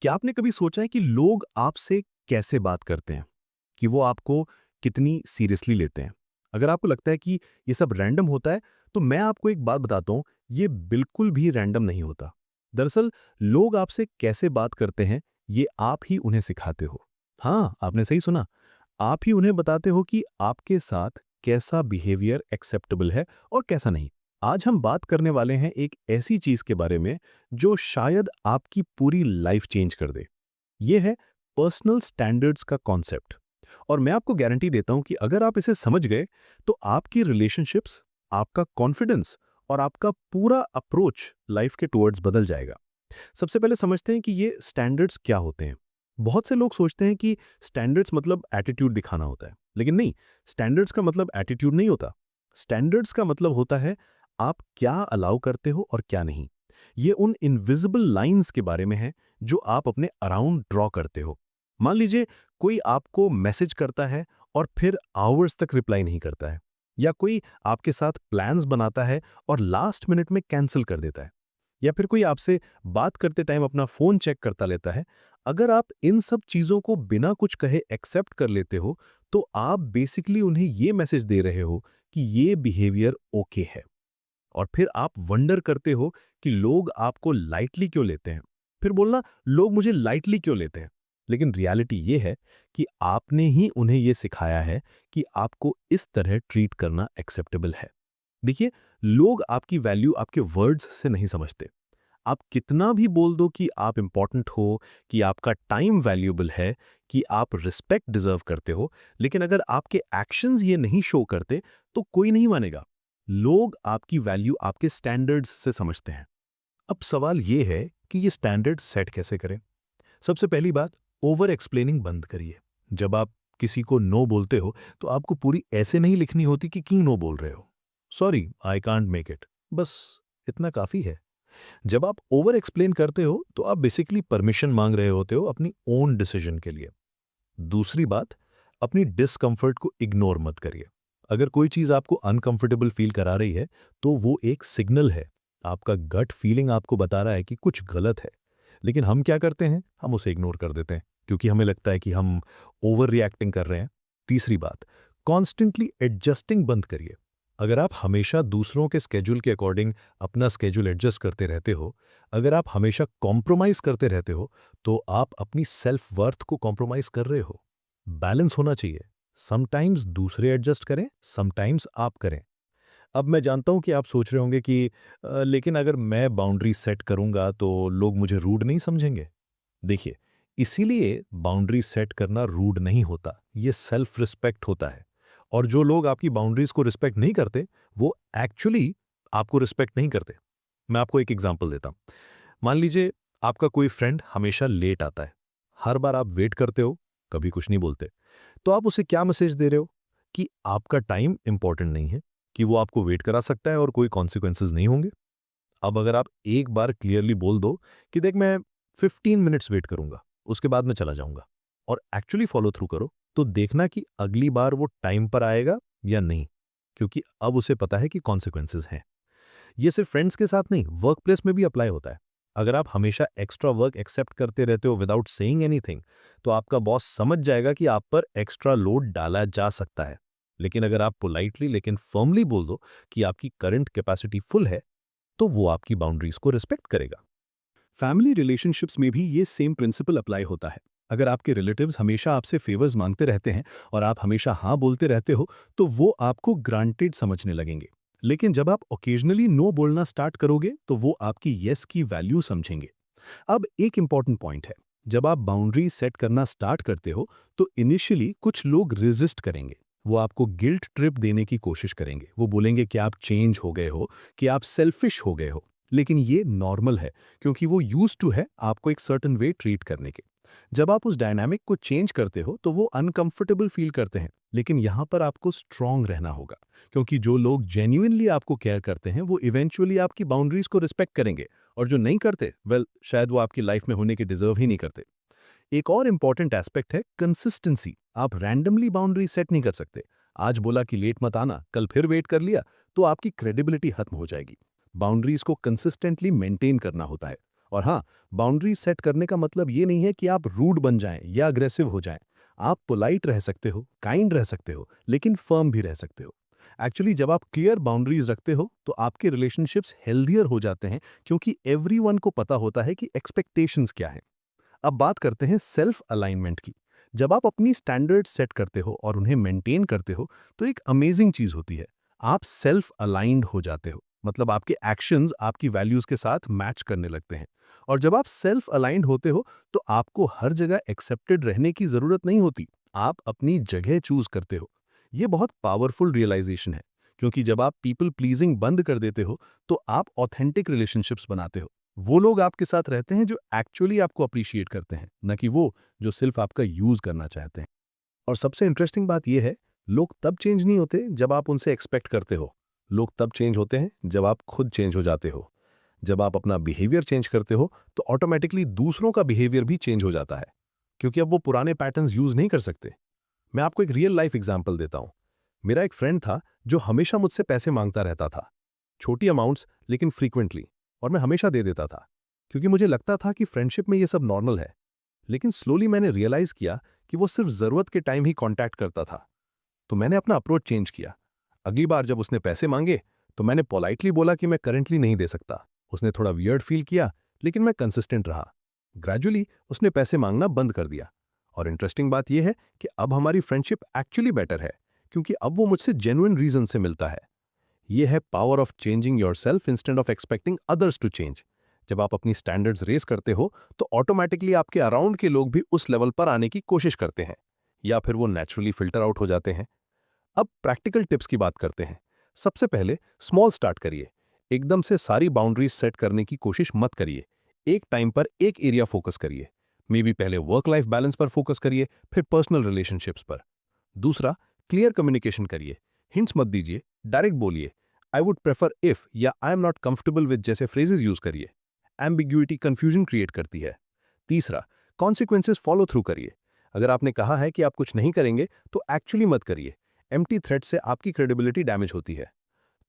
क्या आपने कभी सोचा है कि लोग आपसे कैसे बात करते हैं? कि वो आपको कितनी सीरियसली लेते हैं? अगर आपको लगता है कि ये सब रैंडम होता है, तो मैं आपको एक बात बताता हूँ, ये बिल्कुल भी रैंडम नहीं होता। दरअसल लोग आपसे कैसे बात करते हैं, ये आप ही उन्हें सिखाते हो। हाँ, आपने सही सुना। आप ही उन्हें बताते हो कि आपके साथ कैसा बिहेवियर एक्सेप्टेबल है और कैसा नहीं। आज हम बात करने वाले हैं एक ऐसी चीज के बारे में जो शायद आपकी पूरी लाइफ चेंज कर दे। ये है पर्सनल स्टैंडर्ड्स का कॉन्सेप्ट। और मैं आपको गारंटी देता हूं कि अगर आप इसे समझ गए तो आपकी रिलेशनशिप्स, आपका कॉन्फिडेंस और आपका पूरा अप्रोच लाइफ के टुवर्ड्स बदल जाएगा। सबसे पहले समझते हैं कि ये स्टैंडर्ड्स क्या होते हैं। बहुत से लोग सोचते हैं कि स्टैंडर्ड्स मतलब एटीट्यूड दिखाना होता है, लेकिन नहीं। स्टैंडर्ड्स का मतलब एटीट्यूड नहीं होता। स्टैंडर्ड्स का मतलब होता है आप क्या अलाउ करते हो और क्या नहीं। ये उन इनविजिबल लाइंस के बारे में है जो आप अपने अराउंड ड्रॉ करते हो। मान लीजिए कोई आपको मैसेज करता है और फिर आवर्स तक रिप्लाई नहीं करता है, या कोई आपके साथ प्लान्स बनाता है और लास्ट मिनट में कैंसिल कर देता है, या फिर कोई आपसे बात करते टाइम अपना फोन चेक करता लेता है। अगर आप इन सब चीजों को बिना कुछ कहे एक्सेप्ट कर लेते हो, तो आप बेसिकली उन्हें ये मैसेज दे रहे हो कि ये बिहेवियर ओके है। और फिर आप वंडर करते हो कि लोग आपको लाइटली क्यों लेते हैं। फिर बोलना, लोग मुझे लाइटली क्यों लेते हैं। लेकिन रियलिटी ये है कि आपने ही उन्हें ये सिखाया है कि आपको इस तरह ट्रीट करना एक्सेप्टेबल है। देखिए, लोग आपकी वैल्यू आपके वर्ड्स से नहीं समझते। आप कितना भी बोल दो कि आप इंपॉर्टेंट हो, कि आपका टाइम वैल्यूएबल है, कि आप रिस्पेक्ट डिजर्व करते हो, लेकिन अगर आपके एक्शंस ये नहीं शो करते, तो कोई नहीं मानेगा। लोग आपकी वैल्यू आपके स्टैंडर्ड्स से समझते हैं। अब सवाल ये है कि ये स्टैंडर्ड सेट कैसे करें। सबसे पहली बात, ओवर एक्सप्लेनिंग बंद करिए। जब आप किसी को नो बोलते हो तो आपको पूरी ऐसे नहीं लिखनी होती कि क्यों नो बोल रहे हो। Sorry, I can't make it, बस इतना काफी है। जब आप ओवर एक्सप्लेन करते हो तो आप बेसिकली परमिशन मांग रहे होते हो अपनी ओन डिसीजन के लिए। दूसरी बात, अपनी डिस्कंफर्ट को इग्नोर मत करिए। अगर कोई चीज आपको अनकंफर्टेबल फील करा रही है तो वो एक सिग्नल है। आपका गट फीलिंग आपको बता रहा है कि कुछ गलत है। लेकिन हम क्या करते हैं, हम उसे इग्नोर कर देते हैं क्योंकि हमें लगता है कि हम ओवर रिएक्टिंग कर रहे हैं। तीसरी बात, कॉन्स्टेंटली एडजस्टिंग बंद करिए। अगर आप हमेशा दूसरों के स्केड्यूल के अकॉर्डिंग अपना स्केड्यूल एडजस्ट करते रहते हो, अगर आप हमेशा कॉम्प्रोमाइज करते रहते हो, तो आप अपनी सेल्फ वर्थ को कॉम्प्रोमाइज कर रहे हो। बैलेंस होना चाहिए। समटाइम्स दूसरे एडजस्ट करें, समटाइम्स आप करें। अब मैं जानता हूं कि आप सोच रहे होंगे कि लेकिन अगर मैं बाउंड्री सेट करूंगा तो लोग मुझे रूड नहीं समझेंगे। देखिए, इसीलिए बाउंड्री सेट करना रूड नहीं होता, ये सेल्फ रिस्पेक्ट होता है। और जो लोग आपकी बाउंड्रीज को रिस्पेक्ट नहीं करते, वो एक्चुअली आपको रिस्पेक्ट नहीं करते। मैं आपको एक एग्जांपल देता हूं। मान लीजिए आपका कोई फ्रेंड हमेशा लेट आता है। हर बार आप वेट करते हो, कभी कुछ नहीं बोलते। तो आप उसे क्या मैसेज दे रहे हो? कि आपका टाइम इंपॉर्टेंट नहीं है, कि वो आपको वेट करा सकता है और कोई कॉन्सिक्वेंसेज नहीं होंगे। अब अगर आप एक बार क्लियरली बोल दो कि देख, मैं 15 मिनट्स वेट करूंगा, उसके बाद मैं चला जाऊंगा, और एक्चुअली फॉलो थ्रू करो, तो देखना कि अगली बार वो टाइम पर आएगा या नहीं। क्योंकि अब उसे पता है कि कॉन्सिक्वेंसेज हैं। ये सिर्फ फ्रेंड्स के साथ नहीं, वर्क प्लेस में भी अप्लाई होता है। अगर आप हमेशा एक्स्ट्रा वर्क एक्सेप्ट करते रहते हो विदाउट सेइंग एनीथिंग, तो आपका बॉस समझ जाएगा कि आप पर एक्स्ट्रा लोड डाला जा सकता है। लेकिन अगर आप पोलाइटली लेकिन फर्मली बोल दो कि आपकी करंट कैपेसिटी फुल है, तो वो आपकी बाउंड्रीज को रिस्पेक्ट करेगा। फैमिली रिलेशनशिप्स में भी ये सेम प्रिंसिपल अप्लाई होता है। अगर आपके रिलेटिव्स हमेशा आपसे फेवर्स मांगते रहते हैं और आप हमेशा हाँ बोलते रहते हो, तो वो आपको ग्रांटेड समझने लगेंगे। लेकिन जब आप ओकेजनली नो बोलना स्टार्ट करोगे, तो वो आपकी यस की वैल्यू समझेंगे। अब एक इंपॉर्टेंट पॉइंट है, जब आप बाउंड्री सेट करना स्टार्ट करते हो, तो इनिशियली कुछ लोग रेजिस्ट करेंगे। वो आपको गिल्ट ट्रिप देने की कोशिश करेंगे। वो बोलेंगे कि आप चेंज हो गए हो, कि आप सेल्फिश हो गए हो। लेकिन ये नॉर्मल है, क्योंकि वो यूज टू है आपको एक सर्टन वे ट्रीट करने के। जब आप उस डायनामिक को चेंज करते हो, तो वो अनकंफर्टेबल फील करते हैं। लेकिन यहाँ पर आपको स्ट्रांग रहना होगा, क्योंकि जो लोग जेन्युइनली आपको केयर करते हैं, वो इवेंचुअली आपकी बाउंड्रीज को रिस्पेक्ट करेंगे। और जो नहीं करते, वेल, शायद वो आपकी लाइफ में होने के डिजर्व ही नहीं करते। एक और इंपॉर्टेंट एस्पेक्ट है कंसिस्टेंसी। आप रैंडमली बाउंड्री सेट नहीं कर सकते। आज बोला कि लेट मत आना, कल फिर वेट कर लिया, तो आपकी क्रेडिबिलिटी खत्म हो जाएगी। बाउंड्रीज को कंसिस्टेंटली मेंटेन करना होता है। और हाँ, बाउंड्री सेट करने का मतलब ये नहीं है कि आप रूड बन जाएं या अग्रेसिव हो जाएं। आप पोलाइट रह सकते हो, काइंड रह सकते हो, लेकिन फर्म भी रह सकते हो। एक्चुअली जब आप क्लियर बाउंड्रीज रखते हो तो आपके रिलेशनशिप्स हेल्दियर हो जाते हैं, क्योंकि एवरीवन को पता होता है कि एक्सपेक्टेशंस क्या है। अब बात करते हैं सेल्फ अलाइनमेंट की। जब आप अपनी स्टैंडर्ड्स सेट करते हो और उन्हें मेंटेन करते हो तो एक अमेजिंग चीज होती है। आप सेल्फ अलाइंड हो जाते हो, मतलब आपके एक्शंस आपकी वैल्यूज के साथ मैच करने लगते हैं। और जब आप सेल्फ अलाइंड होते हो तो आपको हर जगह एक्सेप्टेड रहने की जरूरत नहीं होती। आप अपनी जगह चूज करते हो। ये बहुत पावरफुल रियलाइजेशन है, क्योंकि जब आप पीपल प्लीजिंग बंद कर देते हो तो आप ऑथेंटिक रिलेशनशिप्स बनाते हो। वो लोग आपके साथ रहते हैं जो एक्चुअली आपको अप्रिशिएट करते हैं, न कि वो जो सिर्फ आपका यूज करना चाहते हैं। और सबसे इंटरेस्टिंग बात यह है, लोग तब चेंज नहीं होते जब आप उनसे एक्सपेक्ट करते हो। लोग तब चेंज होते हैं जब आप खुद चेंज हो जाते हो। जब आप अपना बिहेवियर चेंज करते हो तो ऑटोमेटिकली दूसरों का बिहेवियर भी चेंज हो जाता है, क्योंकि अब वो पुराने पैटर्न्स यूज नहीं कर सकते। मैं आपको एक रियल लाइफ एग्जांपल देता हूं। मेरा एक फ्रेंड था जो हमेशा मुझसे पैसे मांगता रहता था। छोटी अमाउंट्स, लेकिन फ्रीक्वेंटली। और मैं हमेशा दे देता था, क्योंकि मुझे लगता था कि फ्रेंडशिप में ये सब नॉर्मल है। लेकिन स्लोली मैंने रियलाइज किया कि वो सिर्फ जरूरत के टाइम ही कांटेक्ट करता था। तो मैंने अपना अप्रोच चेंज किया। अगली बार जब उसने पैसे मांगे तो मैंने पोलाइटली बोला कि मैं करंटली नहीं दे सकता। उसने थोड़ा वियर्ड फील किया, लेकिन मैं कंसिस्टेंट रहा। ग्रेजुअली उसने पैसे मांगना बंद कर दिया। और इंटरेस्टिंग बात यह है कि अब हमारी फ्रेंडशिप एक्चुअली बेटर है, क्योंकि अब वो मुझसे जेन्युइन रीजन से मिलता है। यह है power of changing yourself instead of expecting others to change. जब आप अपनी स्टैंडर्ड्स रेस करते हो तो ऑटोमेटिकली आपके अराउंड के लोग भी उस लेवल पर आने की कोशिश करते हैं, या फिर वो नेचुरली फिल्टर आउट हो जाते हैं। अब प्रैक्टिकल टिप्स की बात करते हैं। सबसे पहले स्मॉल स्टार्ट करिए। एकदम से सारी बाउंड्रीज सेट करने की कोशिश मत करिए। एक टाइम पर एक एरिया फोकस करिए। मे बी पहले वर्क लाइफ बैलेंस पर फोकस करिए, फिर पर्सनल रिलेशनशिप्स पर। दूसरा, क्लियर कम्युनिकेशन करिए। हिंट्स मत दीजिए, डायरेक्ट बोलिए। आई वुड प्रेफर इफ या I am not comfortable with जैसे फ्रेजेस यूज करिए। एम्बिग्यूटी कंफ्यूजन क्रिएट करती है। तीसरा, कॉन्सिक्वेंसेस फॉलो थ्रू करिए। अगर आपने कहा है कि आप कुछ नहीं करेंगे तो एक्चुअली मत करिए। एम्प्टी थ्रेट से आपकी क्रेडिबिलिटी डैमेज होती है।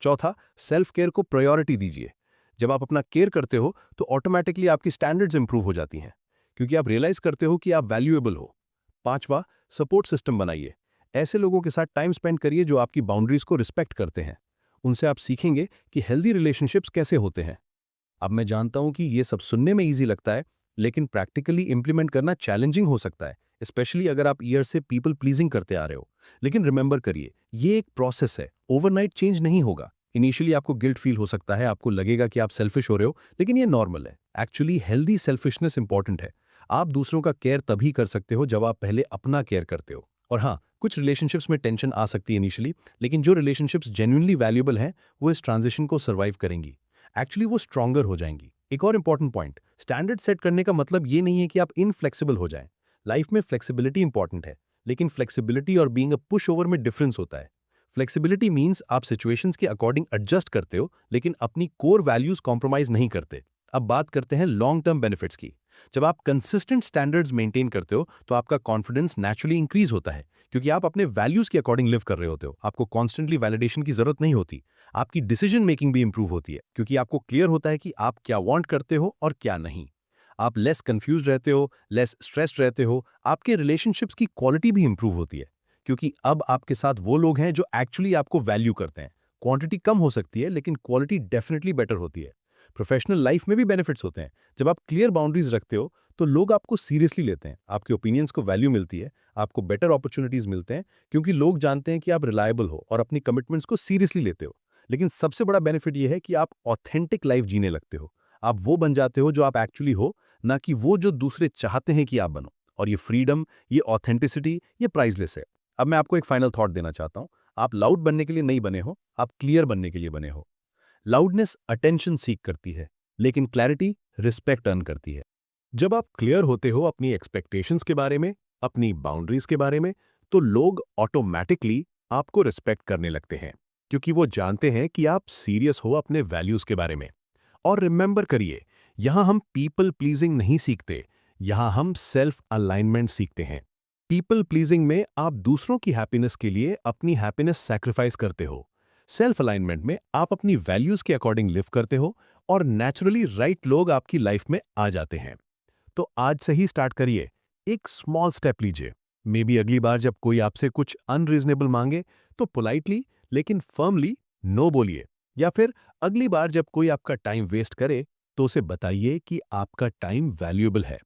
चौथा, सेल्फ केयर को प्रायोरिटी दीजिए। जब आप अपना केयर करते हो तो ऑटोमेटिकली आपकी स्टैंडर्ड्स इंप्रूव हो जाती हैं, क्योंकि आप रियलाइज करते हो कि आप वैल्यूएबल हो। पांचवा, सपोर्ट सिस्टम बनाइए। ऐसे लोगों के साथ टाइम स्पेंड करिए जो आपकी बाउंड्रीज को रिस्पेक्ट करते हैं। उनसे आप सीखेंगे कि हेल्दी रिलेशनशिप्स कैसे होते हैं। अब मैं जानता हूं कि ये सब सुनने में इजी लगता है, लेकिन प्रैक्टिकली इंप्लीमेंट करना चैलेंजिंग हो सकता है, स्पेशली अगर आप ईयर से पीपल प्लीजिंग करते आ रहे हो। लेकिन रिमेंबर करिए, ये एक प्रोसेस है, ओवरनाइट चेंज नहीं होगा। इनिशियली आपको गिल्ट फील हो सकता है, आपको लगेगा कि आप सेल्फिश हो रहे हो, लेकिन ये नॉर्मल है। एक्चुअली हेल्दी सेल्फिशनेस इंपॉर्टेंट है। आप दूसरों का केयर तभी कर सकते हो जब आप पहले अपना केयर करते हो। और हाँ, कुछ रिलेशनशिप्स में टेंशन आ सकती है इनिशियली, लेकिन जो रिलेशनशिप्स जेन्युइनली वैल्यूएबल हैं वो इस ट्रांजिशन को सर्वाइव करेंगी। एक्चुअली वो स्ट्रॉन्गर हो जाएंगी। एक और इंपॉर्टेंट पॉइंट, स्टैंडर्ड सेट करने का मतलब ये नहीं है कि आप इनफ्लेक्सिबल हो जाएं। लाइफ में फ्लेक्सिबिलिटी इंपॉर्टेंट है, लेकिन फ्लेक्सिबिलिटी और बीइंग अ पुश ओवर में डिफरेंस होता है। फ्लेक्सिबिलिटी मींस आप सिचुएशंस के अकॉर्डिंग एडजस्ट करते हो, लेकिन अपनी कोर वैल्यूज कॉम्प्रोमाइज नहीं करते। अब बात करते हैं लॉन्ग टर्म बेनिफिट्स की। जब आप कंसिस्टेंट स्टैंडर्ड्स मेंटेन करते हो तो आपका कॉन्फिडेंस नेचुरली इंक्रीज होता है, क्योंकि आप अपने वैल्यूज के अकॉर्डिंग लिव कर रहे होते हो। आपको कॉन्स्टेंटली वैलिडेशन की जरूरत नहीं होती। आपकी डिसीजन मेकिंग भी इंप्रूव होती है, क्योंकि आपको क्लियर होता है कि आप क्या वांट करते हो और क्या नहीं। आप लेस कंफ्यूज रहते हो, लेस स्ट्रेस्ड रहते हो। आपके रिलेशनशिप्स की क्वालिटी भी इंप्रूव होती है, क्योंकि अब आपके साथ वो लोग हैं जो एक्चुअली आपको वैल्यू करते हैं। क्वांटिटी कम हो सकती है, लेकिन क्वालिटी डेफिनेटली बेटर होती है। प्रोफेशनल लाइफ में भी बेनिफिट्स होते हैं। जब आप क्लियर बाउंड्रीज रखते हो तो लोग आपको सीरियसली लेते हैं, आपके ओपिनियंस को वैल्यू मिलती है, आपको बेटर अपॉर्चुनिटीज मिलते हैं, क्योंकि लोग जानते हैं कि आप रिलायबल हो और अपनी कमिटमेंट्स को सीरियसली लेते हो। लेकिन सबसे बड़ा बेनिफिट यह है कि आप ऑथेंटिक लाइफ जीने लगते हो। आप वो बन जाते हो जो आप एक्चुअली हो, ना कि वो जो दूसरे चाहते हैं कि आप बनो। और ये फ्रीडम, ये ऑथेंटिसिटी, ये प्राइसलेस है। अब मैं आपको एक फाइनल थॉट देना चाहता हूं। आप लाउड बनने के लिए नहीं बने हो, आप क्लियर बनने के लिए बने हो। लाउडनेस अटेंशन सीक करती है, लेकिन क्लैरिटी रिस्पेक्ट अर्न करती है। जब आप क्लियर होते हो अपनी एक्सपेक्टेशंस के बारे में, अपनी बाउंड्रीज के बारे में, तो लोग ऑटोमैटिकली आपको रिस्पेक्ट करने लगते हैं, क्योंकि वो जानते हैं कि आप सीरियस हो अपने वैल्यूज के बारे में। और रिमेंबर करिए, यहां हम पीपल प्लीजिंग नहीं सीखते, यहां हम सेल्फ अलाइनमेंट सीखते हैं। पीपल प्लीजिंग में आप दूसरों की हैप्पीनेस के लिए अपनी हैप्पीनेस सैक्रिफाइस करते हो। सेल्फ अलाइनमेंट में आप अपनी वैल्यूज के अकॉर्डिंग लिव करते हो और नेचुरली राइट लोग आपकी लाइफ में आ जाते हैं। तो आज से ही स्टार्ट करिए। एक स्मॉल स्टेप लीजिए। मे बी अगली बार जब कोई आपसे कुछ अनरीजनेबल मांगे तो पोलाइटली लेकिन फर्मली नो बोलिए, या फिर अगली बार जब कोई आपका टाइम वेस्ट करे तो उसे बताइए कि आपका टाइम वैल्यूएबल है।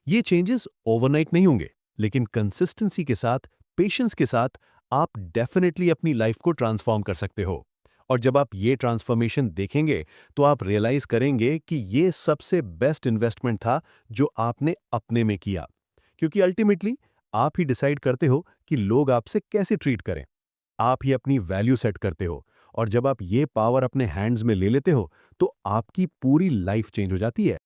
ये चेंजेस ओवरनाइट नहीं होंगे, लेकिन कंसिस्टेंसी के साथ, पेशेंस के साथ आप डेफिनेटली अपनी लाइफ को ट्रांसफॉर्म कर सकते हो। और जब आप ये ट्रांसफॉर्मेशन देखेंगे तो आप रियलाइज करेंगे कि ये सबसे बेस्ट इन्वेस्टमेंट था जो आपने अपने में किया, क्योंकि अल्टीमेटली आप ही डिसाइड करते हो कि लोग आपसे कैसे ट्रीट करें। आप ही अपनी वैल्यू सेट करते हो, और जब आप ये पावर अपने हैंड्स में ले लेते हो तो आपकी पूरी लाइफ चेंज हो जाती है।